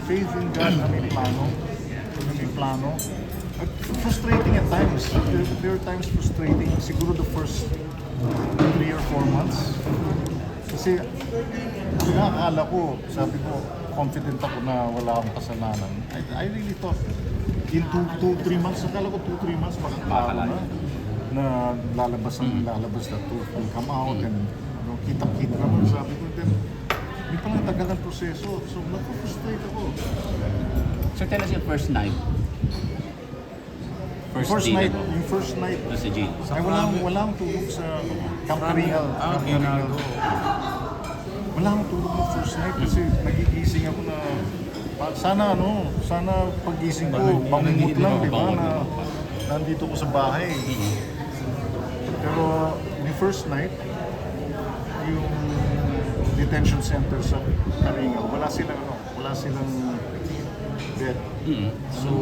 faith in God na may plano. Na may plano. At frustrating at times. There are times frustrating. Siguro the first 3 or 4 months. Kasi akala ko, sabi ko, confident ako na wala akong kasalanan. I really thought, in 2-3 months, akala ko 2-3 months, makakala na lalabas na truth will come out and kitang-kita naman. Sabi ko, then, hindi pa lang tagal ng proseso. So, naku-frustrate ako. So tell us your first night. First day night, mo. yung first night, Doon sa jail. ay walang tulog sa Camp Karingal. Wala akong tulog ng first night kasi nagigising ako na sana paggising ko, bangungot lang, di ba, na nandito ko sa bahay. Pero yung first night, yung detention center sa Karingal, wala silang bed. So,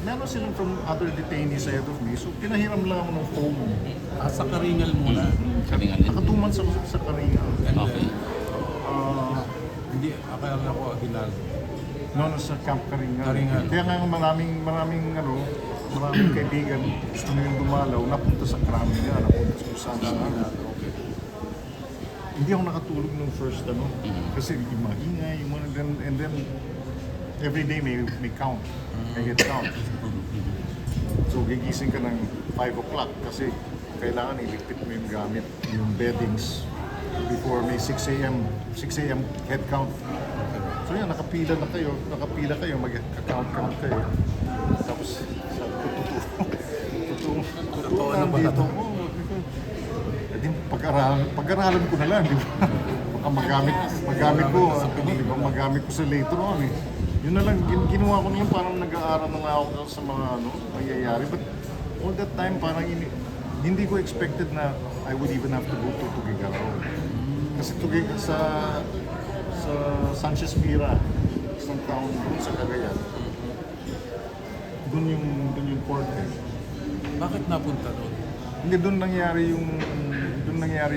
meron silang from other detainees ahead of me, so pinahiram lang ako ng foam. Sa Karingal muna. Karingal. Naka 2 months ako sa Karingal. Okay. Hindi, akala ko Aguinaldo. No, sa Camp Karingal. Karingal. Kaya nga maraming kaibigan gusto nilang dumalaw, napunta sa Krami nga, napunta sa saan. Hindi ako nakatulog nung first kasi yung maingay, and then every day may count, may get count. So gigising ka ng 5 o'clock kasi kailangan iligpit mo yung gamit, yung beddings before may 6 a.m. head count. So yan, nakapila kayo, mag-count kayo. Tapos sabi ko, totoo na dito. Eh, pag-aralan ko na lang, di ba? Baka magamit ko, di ba? Magamit ko sa later on eh. Yun na lang, ginawa ko na yun, parang nag-aaral na nga ako sa mga nangyayari. But all that time, parang hindi ko expected na I would even have to go to Tuguegarao. Kasi sa Sanchez Mira, isang town doon sa Cagayan, doon yung court eh. Bakit napunta doon? Hindi, doon nangyari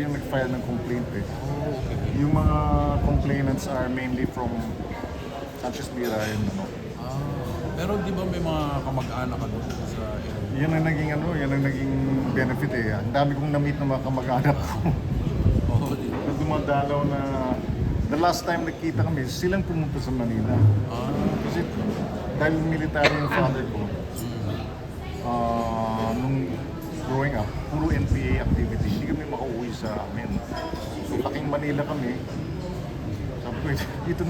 yung nag-file ng complaint eh. Oh, okay. Yung mga complainants are mainly from Sanchez Mira and Pero di ba may mga kamag-anak ka doon sa area? yan ang naging benefit eh. Ang dami kong na-meet ng mga kamag-anak ko. Oo, di ba? Na dumadalaw na the last time nakita kami, silang pumunta sa Manila. Kasi dahil military yung father ko, nung growing up, puro NPA activity, hindi kami makauwi sa amin. So laking Manila kami. Sabi ko, ito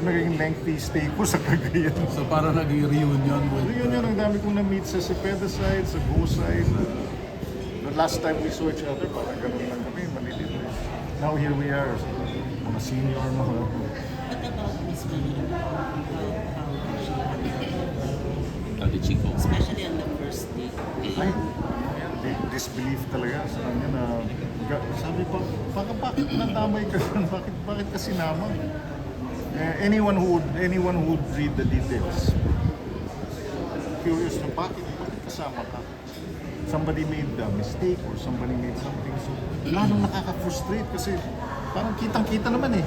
naging lengthy stay ko sa Cagayan. So para naging reunion with... Yun, ang dami kong na-meet sa Cepeda side, sa Go side. The last time we saw each other, parang ganun lang kami, malilit. Now here we are, mga senior, mga... The Chico. Especially on the first day. Ay, disbelief talaga sa kanya na sabi ko, bakit nadamay ka? bakit ka sinama? Anyone who would read the details, curious na bakit kasama ka? Somebody made a mistake or somebody made something, so lalong nakaka-frustrate kasi parang kitang-kita naman eh.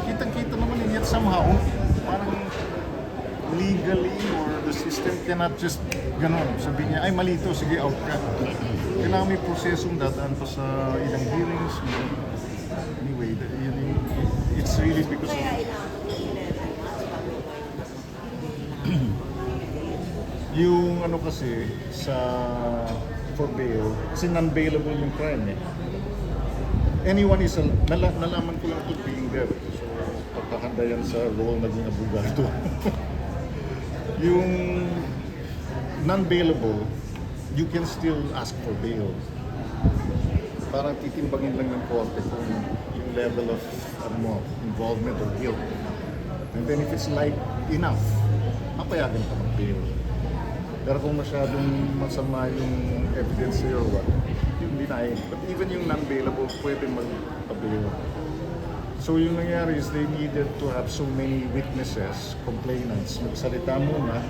Kitang-kita naman eh, yet somehow parang legally or the system cannot just sabihin niya, ay mali ito, sige out ka. Kailangan may prosesong dadaan pa sa ilang hearings. Anyway, it's really because of... yung kasi for bail, kasi non-bailable yung crime eh. Anyone is, nalaman ko lang ito being there. So, pagkakanda yan sa role naging abogado. Yung non-bailable, you can still ask for bail. Parang titimbangin lang ng korte kung yung level of involvement or guilt. And then if it's light enough, papayagan ka mag-bail. Pero kung masyadong masama yung evidence sa'yo or what, yung deny. But even yung non-bailable, pwede mag-bail. So yung nangyari is they needed to have so many witnesses, complainants, magsalita muna,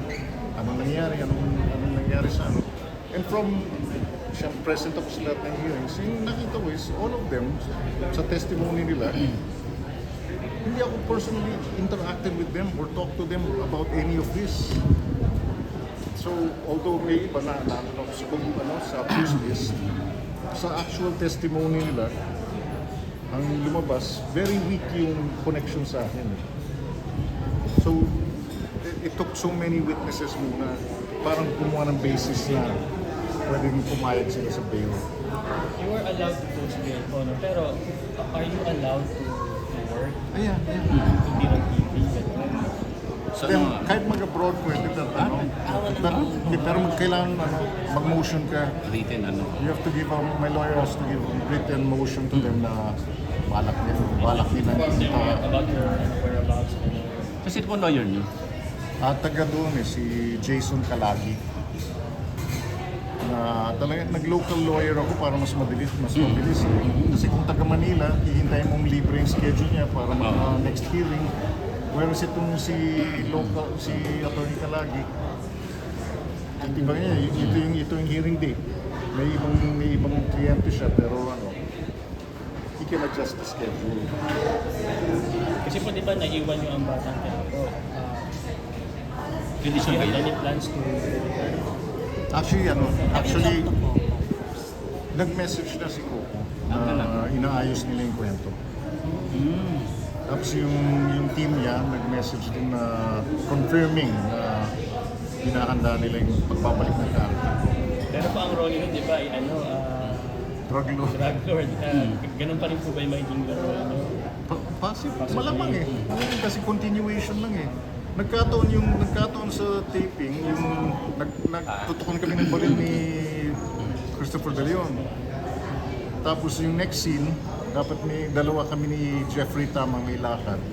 anong nangyari sa ano. And from, present ako sa lahat ng hearings, yung nakita ko is all of them, sa testimony nila, hindi ako personally interacted with them or talked to them about any of this. So, although may iba sa news list, sa actual testimony nila, ang lumabas, very weak yung connection sa akin. So, it took so many witnesses muna, parang kumuha ng basis na pwedeng pumayag sila sa bail. You were allowed to post bail po, no? Pero are you allowed to work? Ayan. Hindi ng TV, gano'n? So, Then, kahit mag-abroad pwede pero kailangan mag-motion ka. written ano? You have to give my lawyer has to give a written motion to them na balak nila About your whereabouts, gano'n? Kasi ito po lawyer niyo. taga doon si Jason Kalagi. Na talaga nag-local lawyer ako para mas mabilis. Kasi kung taga Manila, hihintayin mong libre yung schedule niya para next hearing. Whereas itong si Attorney Kalagi, diba niya, ito yung hearing date. May ibang kliyente siya pero he can adjust the schedule. Kasi po di ba naiwan yung ang batang Quiapo? Do Condition you ba have yun? any plans to... Actually, nag-message na si Coco na inaayos nila yung kwento. Tapos yung team niya nag-message din na confirming na hinahanda nila yung pagbabalik ng character ko. Pero po ang role nyo, di ba, Drug lord. drug lord. Ganun pa rin po ba yung magiging role nyo? Malamang kasi continuation lang Nagkataon sa taping, nagtutukan kami ng baril ni Christopher De Leon. Tapos yung next scene, dapat may dalawa kami ni Jeffrey Tamang may lakad.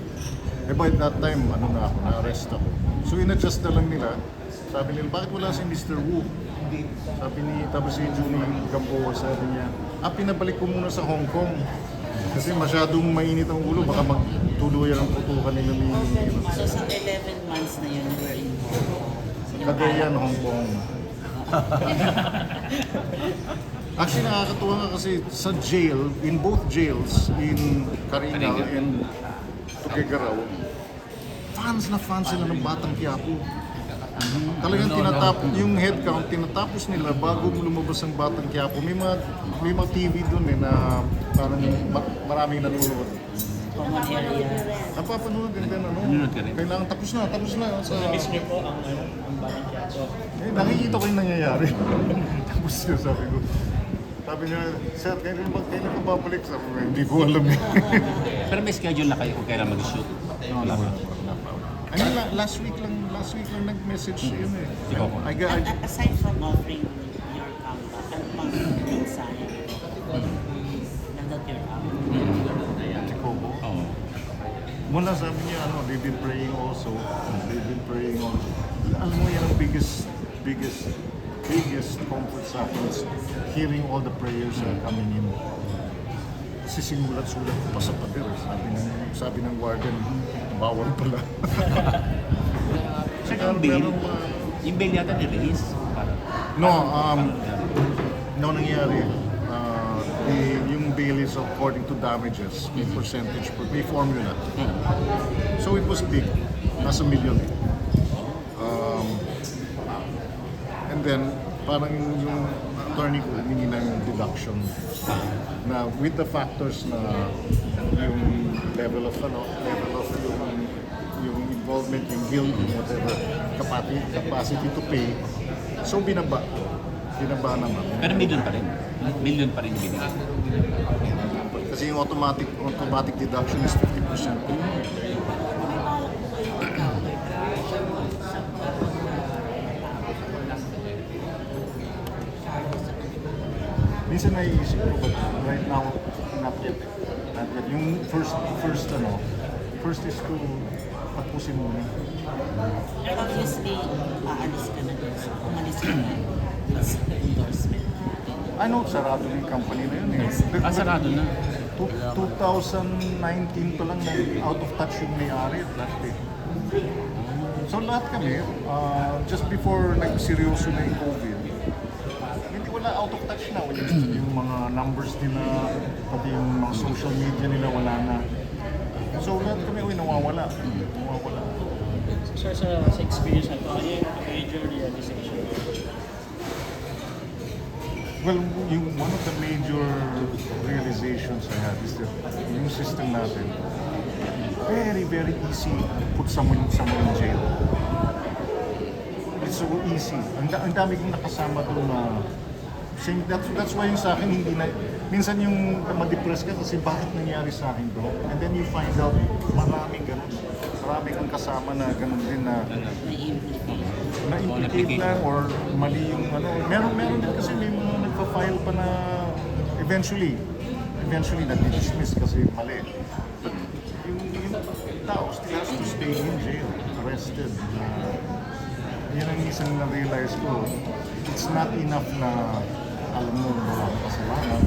By that time, na-arrest ako. So in-adjust na lang nila. Sabi nila, bakit wala si Mr. Wu? Tapos si Junie Gamboa, sabi niya, pinabalik ko muna sa Hong Kong. Kasi masyadong mainit ang ulo, baka magtuluyan ang putukan nila ni... So sa 11 months na yun, we're in Hong Kong. Cagayan, Hong Kong. Actually, nakakatuwa nga kasi sa jail, in both jails, in Karingal and Tuguegarao, fans sila ng Batang Quiapo. Talagang yung head count, tinatapos nila bago lumabas ang Batang Quiapo. May mga TV doon na parang maraming nanonood. Common area. Napapanood din Nanonood ka rin? kailangan tapos na. Miss nyo po ang batang Quiapo. Nakikita ko yung nangyayari. Tapos yun, sabi niya, sir, kailan ka babalik? Sabi ko, hindi ko alam Pero may schedule na kayo kung kailan mag-shoot. Wala pa. Last week lang nag-message yun Ikaw po. Aside from offering your comeback, ano pang mensahe nito? Now that you're out. Si Coco. Oo. Muna sabi niya, they've been praying also. Alam mo yan ang biggest comfort sa akin is hearing all the prayers coming in. Kasi simulat-sulat ko pa sa pader. Sabi ng warden, bawal pala. So yung bail, yung bail yata ni-release. Nangyari. Yung bail is according to damages, may percentage, may formula. So it was big, nasa million. And then, parang yung attorney ko humingi ng deduction na with the factors na yung level of yung involvement, yung guilt, whatever capacity to pay. So binaba naman. Pero million pa rin. Million pa rin binigay. Kasi yung automatic deduction is 50%. Minsan naiisip ko, but right now, not yet. Yung first is to tapusin muna. Pero obviously, aalis ka na dun. Umalis ka na. Mas endorsement. Sarado na yung company na yun Sarado na. 2019 pa lang out of touch yung may-ari at lahat So lahat kami, just before nagseryoso na yung COVID, hindi wala out of touch na. Yung mga numbers nila, pati yung mga social media nila wala na. So lahat kami, nawawala. Nawawala. Sir, sa experience na ito, ano yung major realization? Well, one of the major realizations I had is that yung system natin, very, very easy to put someone in jail. It's so easy. Ang dami kong nakasama doon na that's why yung sa akin hindi na minsan yung ma-depress ka kasi bakit nangyari sa akin to, and then you find out maraming ganun, marami kang kasama na ganun din na na-implicate lang or mali yung ano, meron din kasi may mga nagpa-file pa na eventually na-dismiss kasi mali. But yung tao still has to stay in jail, arrested. Yun ang isang na-realize ko, it's not enough na alam mo wala kang kasalanan.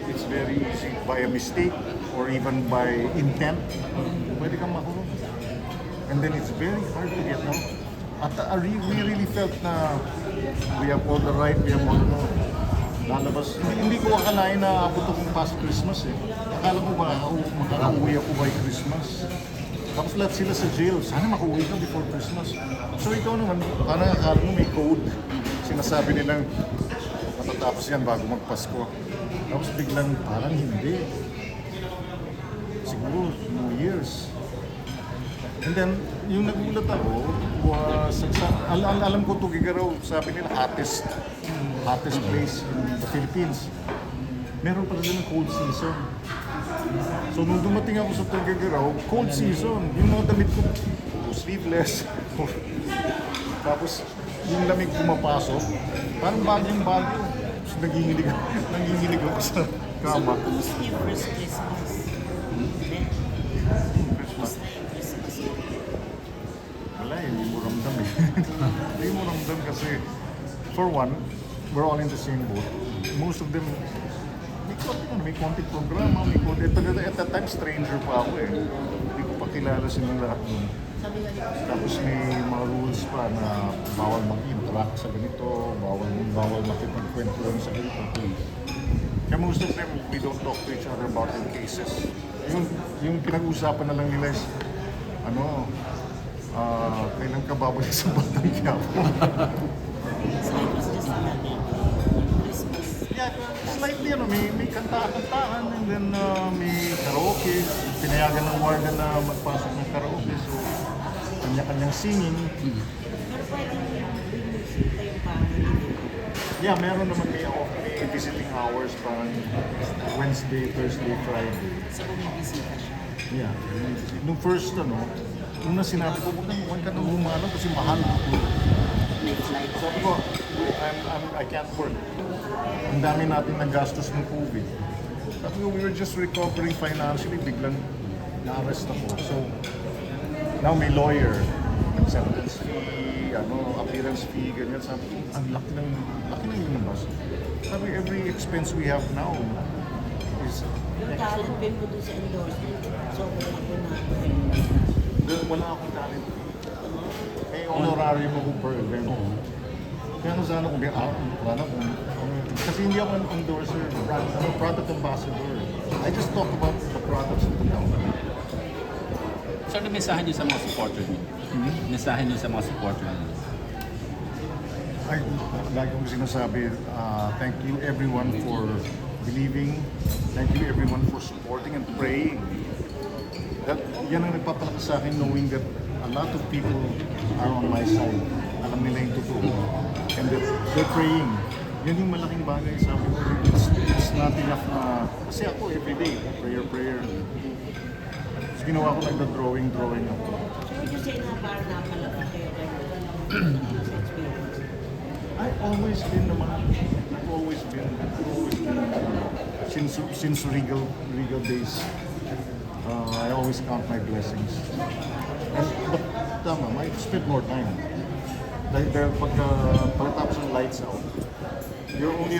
It's very easy by a mistake or even by intent, pwede kang makulong. And then it's very hard to get out. At we really felt na we have all the right, we have all the lalabas. Hindi ko akalain na abot akong past Christmas eh. Akala ko makakauwi ako by Christmas. Tapos lahat sila sa jail. Sana makauwi ka before Christmas. So ikaw naman, parang akala mo may code. Sinasabi nilang matatapos yan bago magpasko. Tapos biglang parang hindi. Siguro, New Year's. And then, yung nagulat ako was, alam ko Tugigaraw, sabi nila hottest place in the Philippines. Meron pala din ng cold season. So nung dumating ako sa Tugigaraw, cold season, yung mga damit ko, sleeveless. Tapos yung lamig pumapasok, parang bagyong-bagyo. Tapos nanginginig ako sa kama. So, kumusta yung first Christmas? Christmas. Christmas. Wala eh, hindi mo ramdam eh. Hindi mo ramdam kasi, for one, we're all in the same boat. Most of them, may konting programa, at that time, stranger pa ako eh. Hindi ko pa kilala silang lahat nun. Tapos may mga rules pa na bawal mag-interact sa ganito, bawal makipagkwento sa ganito. Kaya most of them, we don't talk to each other about their cases. Yung pinag-uusapan na lang nila is, kailan ka babalik sa Batang Quiapo? So it was just another Christmas. Yeah, slightly, may kantaan, and then may karaoke. Pinayagan ng warden na magpasok ng karaoke, so kanya-kanyang singing. Pero pwedeng binisita yung family. Yeah, meron naman may visiting hours pa Wednesday, Thursday, Friday. So bumibisita siya. Yeah. Nung first, nung sinabi ko, huwag ka nang humalo kasi mahal ako. May flight. Sabi ko, I can't work. Ang dami natin nagastos ng COVID. Sabi ko, we were just recovering financially, biglang na-arrest ako. So, now may lawyer, nag-sentence fee, appearance fee, ganyan. Sabi ko, ang laki ng inabas. Sabi, every expense we have now is Yung talent pay mo doon sa endorsement, so wala po wala akong talent. May honorarium ako per event. Kaya kung sana kung kasi hindi ako an endorser, product ambassador. I just talk about the products of the company. So, ano mensahe niyo sa mga supporter niyo? Mensahe niyo sa mga supporter niyo? Ay, lagi kong sinasabi, thank you everyone for believing. Thank you everyone for supporting and praying. Yan ang nagpapalakas sa akin, knowing that a lot of people are on my side. Alam nila yung totoo. And that they're praying. Yan yung malaking bagay. Sabi ko, it's not enough na... Kasi ako, everyday, prayer. Tapos ginawa ko, nagda-drawing ako. So would you say na parang napalaki kayo sa experience? I've always been since regal days. I always count my blessings. But tama, I spend more time. Dahil pagkatapos ng lights out, you're only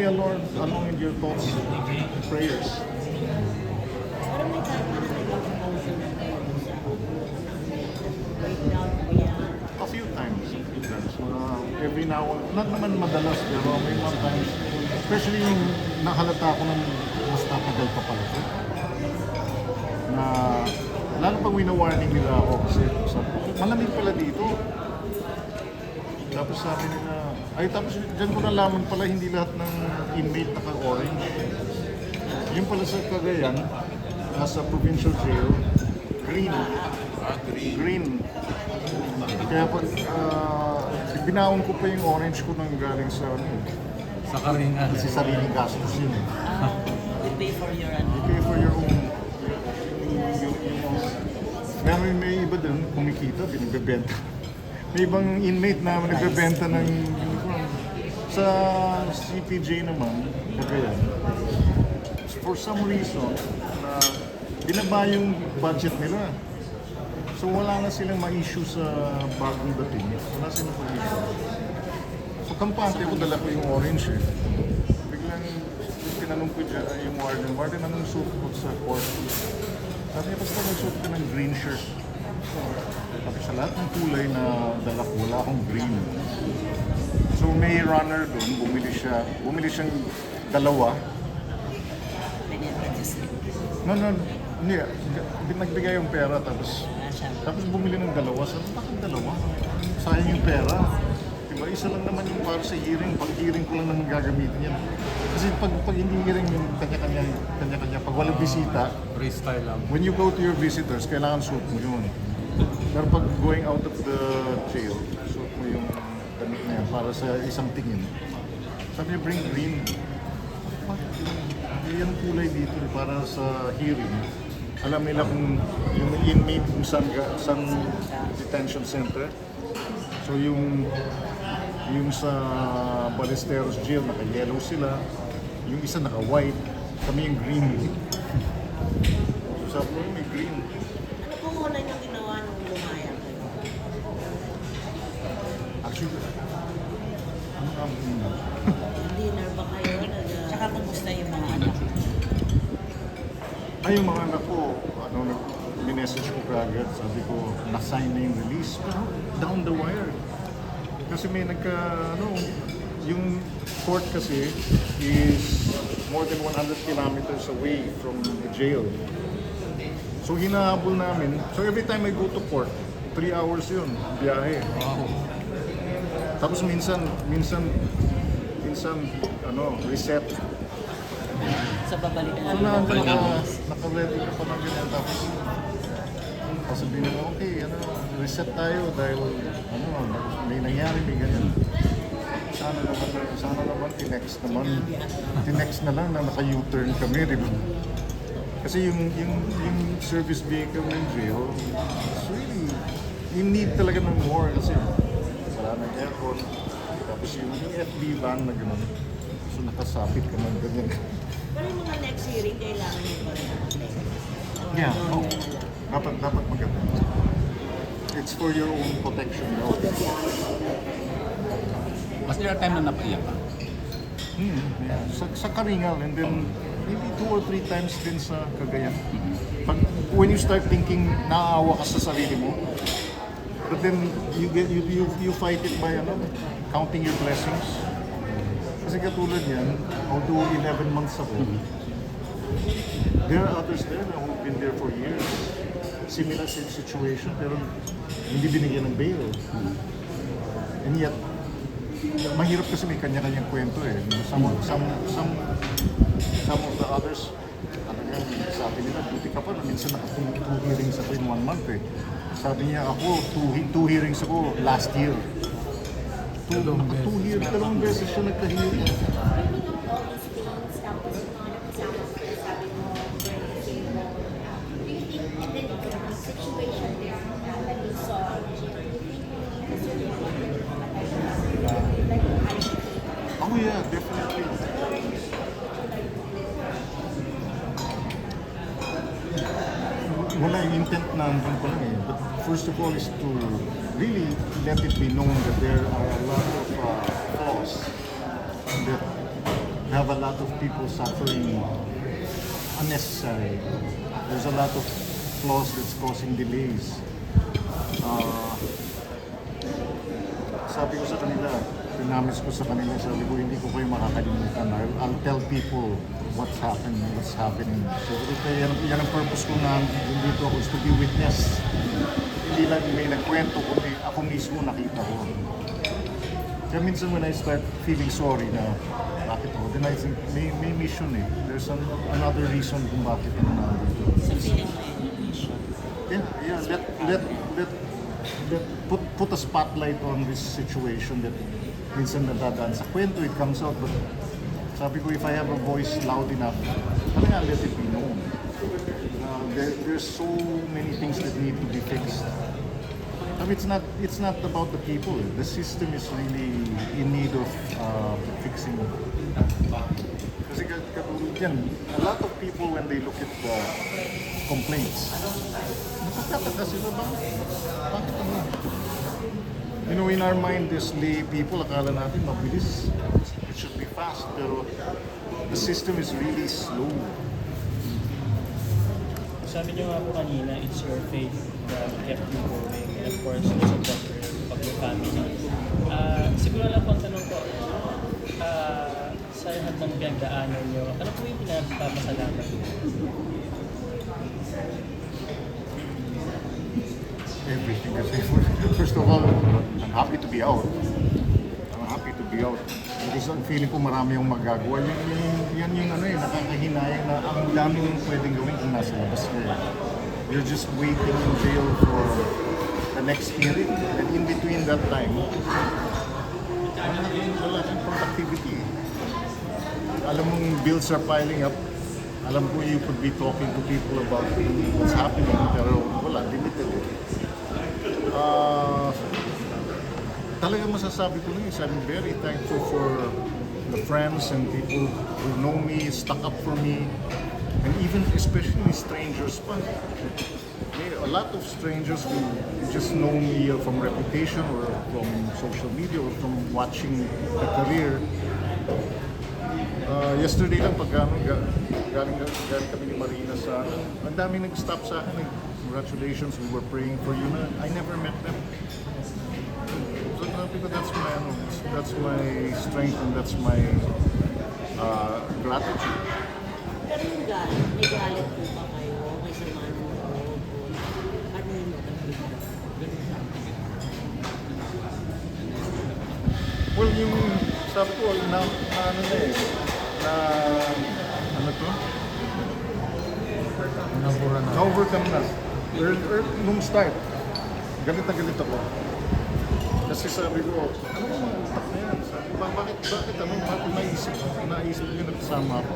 alone in your thoughts, prayers. Parang may time na nag-emotion na kayo sa breakdown mo yan. A few times. Every now and not naman madalas, pero may mga times, especially yung nahalata ko ng mas tatagal pa pala. lalo pag wina-warning nila ako kasi sabi ko, malamig pala dito. Tapos sabi nila, tapos dyan ko nalaman pala hindi lahat ng inmate naka-orange. Yung pala sa Cagayan, nasa provincial jail, green. Green. Kaya pag binaon ko pa yung orange ko nang galing sa Sa karingan. kasi sariling gastos yun eh. You pay for your You pay for your own. Meron may iba dun, kumikita, binagbebenta. May ibang inmate na nagbebenta ng uniform. Sa CPJ naman, Cagayan, for some reason, binaba yung budget nila. So wala na silang ma-issue sa bagong dating. Wala silang ma-issue. So kampante ko, dala ko yung orange eh. Biglang tinanong ko dyan, yung warden, anong suit ko sa court? Sabi niya, basta nagsuot ka ng green shirt. Sabi sa lahat ng kulay na dala ko, wala akong green. So may runner doon, bumili siyang dalawa. No, hindi. Nagbigay yung pera tapos bumili ng dalawa. Sabi, bakit dalawa? Sayang yung pera. Diba, isa lang naman yung para sa hearing. Pag hearing ko lang naman gagamitin yan. Kasi pag hindi hearing yung kanya-kanya, pag walang bisita, Freestyle lang. when you go to your visitors, kailangan suit mo yun. Pero pag going out of the jail, suit mo yung damit na yan para sa isang tingin. Sabi niya, bring green. Bakit green? Yan ang kulay dito para sa hearing. Alam nila kung yung inmate kung saan detention center. So yung sa Ballesteros jail, naka-yellow sila. Yung isa naka-white. Kami yung green. So sabi ko, may green. Ano po muna yung ginawa nung lumaya kayo? Actually, ano ang una? Dinner ba kayo? Tsaka kumusta yung mga anak? Ay, yung mga anak ko, minessage ko kagad. Sabi ko, na-sign na yung release. Pero down the wire. Kasi may yung court kasi is more than 100 kilometers away from the jail. So hinahabol namin. So every time I go to court, 3 hours yun, biyahe. Wow. Tapos minsan, reset. Sa babalik So na naka-ready ka pa ng ganyan. Tapos sabihin nila, okay, reset tayo dahil may nangyari, may ganyan. Sana naman, tinext na lang na naka-U-turn kami, di ba? Kasi yung service vehicle ng jail, it's really, you need talaga ng more kasi wala ng aircon. Tapos yung FB van na gano'n, so nakasapit ka ng ganyan. Pero yung mga next hearing, kailangan nyo pa rin attend. Yeah, dapat maganda. It's for your own protection. No? Mas there are time na napaiyak ka. Yeah. Sa Karingal and then maybe 2 or 3 times din sa Cagayan. When you start thinking naaawa ka sa sarili mo, but then you fight it by counting your blessings. Kasi katulad yan, although 11 months ago, there are others there who've been there for years. Similar situation pero hindi binigyan ng bail. And yet, mahirap kasi may kanya-kanyang kwento eh. Some of the others, talagang sabi nila, buti ka pa na minsan naka-2 hearings ako in 1 month eh. Sabi niya ako, 2 hearings ako last year. 2 hearings, 2 beses siya nagka-hearing. Oh yeah, definitely. Wala yung intent na andun ko lang eh. But first of all is to really let it be known that there are a lot of flaws. That we have a lot of people suffering unnecessary. There's a lot of flaws that's causing delays. Sabi ko sa kanila, pinamis ko sa kanila, sabi ko, hindi ko kayo makakalimutan. I'll tell people what's happening. So, yan ang purpose ko na dito ako, is to be witness. Hindi lang may nagkwento, kundi ako mismo nakita ko. Kaya minsan when I start feeling sorry na bakit ako, then I think may mission eh. There's another reason kung bakit ako nandito. Sa feeling mo yung mission. Yeah, put a spotlight on this situation that minsan nadadaan sa kwento, it comes out, but sabi ko, if I have a voice loud enough, talaga let it be known. There's so many things that need to be fixed. I mean, it's not about the people. The system is really in need of fixing. Kasi katulad yan, a lot of people when they look at the complaints, nakakataka sila ba? Bakit ano? You know, in our mind, as lay people, akala natin mabilis. It should be fast, pero the system is really slow. Sabi niyo nga po kanina, it's your faith that kept you going. And of course, the support of your family. Siguro lang pang tanong ko, sa lahat ng pinagdaanan niyo, ano po yung pinagpapasalamat niyo? Everything kasi. First of all, I'm happy to be out. Because ang feeling ko marami yung magagawa. Yan yung ano eh, nakakahinayang na ang dami yung pwedeng gawin kung nasa labas ka eh. You're just waiting in jail for the next hearing. And in between that time, wala kang productivity eh. Alam mong bills are piling up. Alam ko you could be talking to people about what's happening, pero wala, limited eh. Talagang masasabi ko lang is I'm very thankful for the friends and people who know me, stuck up for me, and even especially strangers pa. A lot of strangers who just know me from reputation or from social media or from watching the career. Yesterday lang galing kami ni Marina sa ang dami nag-stop sa akin. Congratulations, we were praying for you na I never met them. So sabi ko, that's my strength and that's my gratitude. Pero yung galit, may galit po ba kayo? May sama ng loob? Ano yung nagpapita? Well, yung sabi ko, ano na eh, ano to? Na-overcome na. Nung start, galit na galit ako. Kasi sabi ko, ano ba mga utak na yan? Sabi ko, bakit naisip nyo na kasama ako?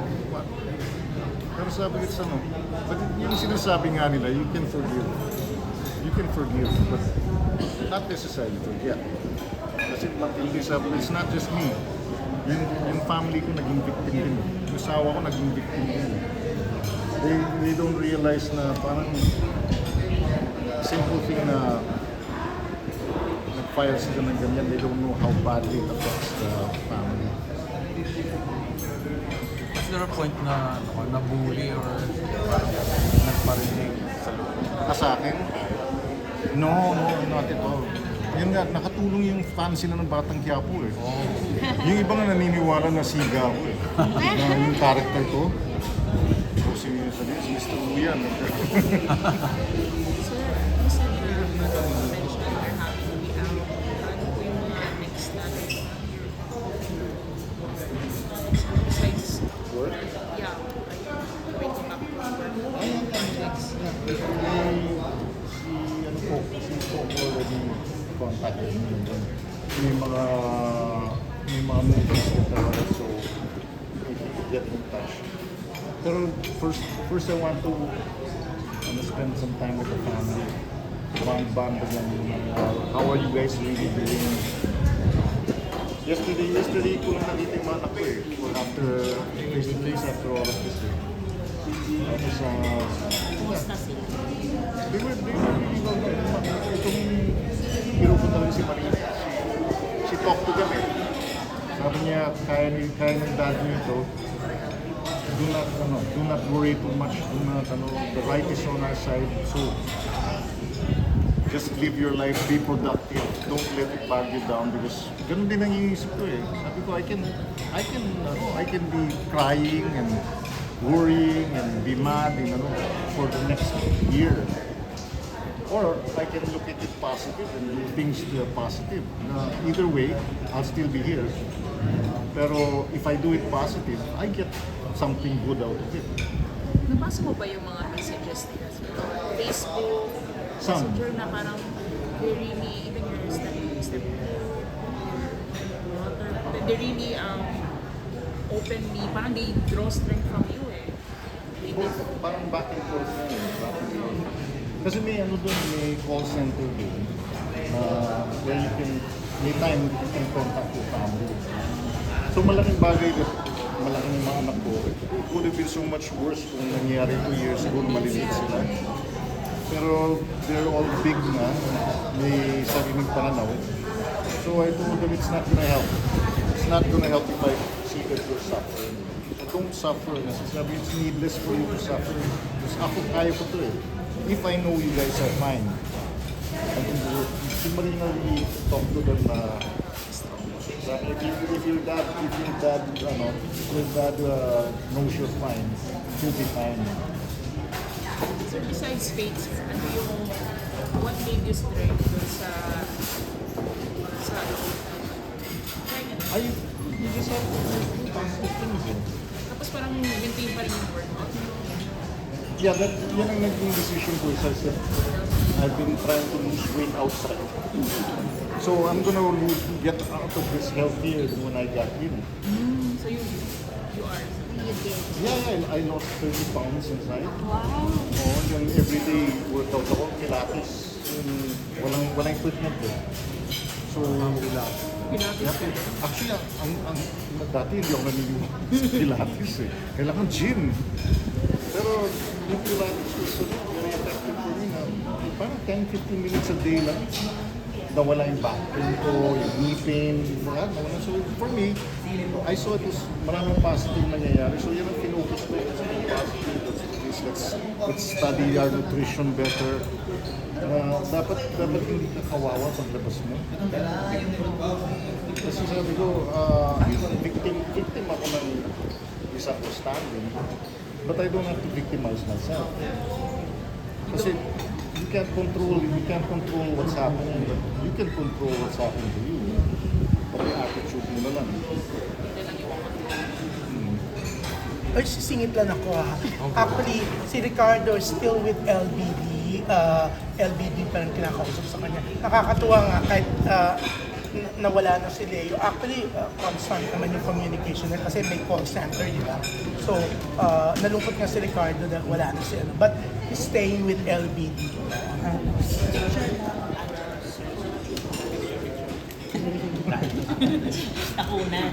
Pero sabi ko sa but yung sinasabi nga nila, you can forgive, but not necessarily forget. Kasi matindi sabi ko, it's not just me. Yung family ko naging victim din. Yung asawa ko naging victim din. They don't realize na parang simple thing na nag-fire sila ng ganyan, they don't know how badly it affects the family. Is there a point na nabully or nagparinig sa loob? Sa akin? No, not at all. Yun nga, nakatulong yung fan sila ng Batang Quiapo eh. Yung iba nga naniniwala na siga ako eh. Na yung character ko. So, si Mr. Uyan. Sir, you said na mention you're happy to be out. Ano po yung mga next natin? Besides, yeah, going to back to work. Next. Si Coco already contacted me. May mga movies that I wanted to get in touch. Pero first I want to spend some time with the family. Band again. How are you guys really doing? Yesterday ko lang nakita yung mga anak ko eh. After face to face after all of this eh. Tapos Kumusta sila? they were really well. Itong hero ko talaga si Marina. Si talk to them eh. Sabi niya, kaya ng dad niyo ito. Do not worry too much. The right is on our side. So, Just live your life, be productive. Don't let it bog you down because ganun din ang iniisip ko eh. Sabi ko, I can be crying and worrying and be mad for the next year. Or I can look at it positive and do things that are positive. Either way, I'll still be here. Pero if I do it positive, I get something good out of it. Nabasa mo ba yung mga messages nila sa Facebook, Some. Messenger na parang they really, even your step daughter, they really openly, parang they draw strength from you eh. They did. Parang back and forth na yun. Back and forth. Kasi may may call center doon where may time you can contact your family. So malaking bagay that malaking yung mga anak ko. It would have been so much worse kung nangyari 2 years ago na maliliit sila. Pero they're all big na, may sariling pananaw. So I told them it's not gonna help. It's not gonna help if I see that you're suffering. So don't suffer. Sabi, it's needless for you to suffer. Because ako kaya ko to eh. If I know you guys are fine, I can do it. Si Marina really talk to them na if your dad knows you're fine, you'll be fine. So besides faith, sir, ano yung, what made you strength dun sa You just have to do positive things eh. tapos parang maintain pa rin yung workout. Yeah, yan ang naging decision ko. I've been trying to lose weight outside. So I'm gonna get out of this healthier than when I got in. So you are. Yeah, I lost 30 pounds inside. Wow! Oh, yung everyday workout ako, Pilates. Walang equipment eh. So, actually, dati hindi ako naniliw sa Pilates eh. Kailangan gym. Pero yung Pilates was very effective for me na parang 10-15 minutes a day lang. Nawala yung back pain ko, yung knee pain, nawala. So for me, I saw it as maraming positive nangyayari. So yun ang kinocus ko yun. Positive, let's study our nutrition better. Dapat hindi ka kawawa paglabas mo. Kasi sabi ko, victim ako ng misunderstanding. But I don't have to victimize myself. Kasi you can't control what's happening, but you can control what's happening to you. But yung attitude mo na lang. Ay, sisingit lang ako ha. Actually, si Ricardo is still with LBD. LBD pa rin kinakausap sa kanya. Nakakatuwa nga kahit nawala na si Leo. Actually, constant naman yung communication niya kasi may call center, di ba? So, nalungkot nga si Ricardo dahil wala na si ano. But he's staying with LBD. Takunan.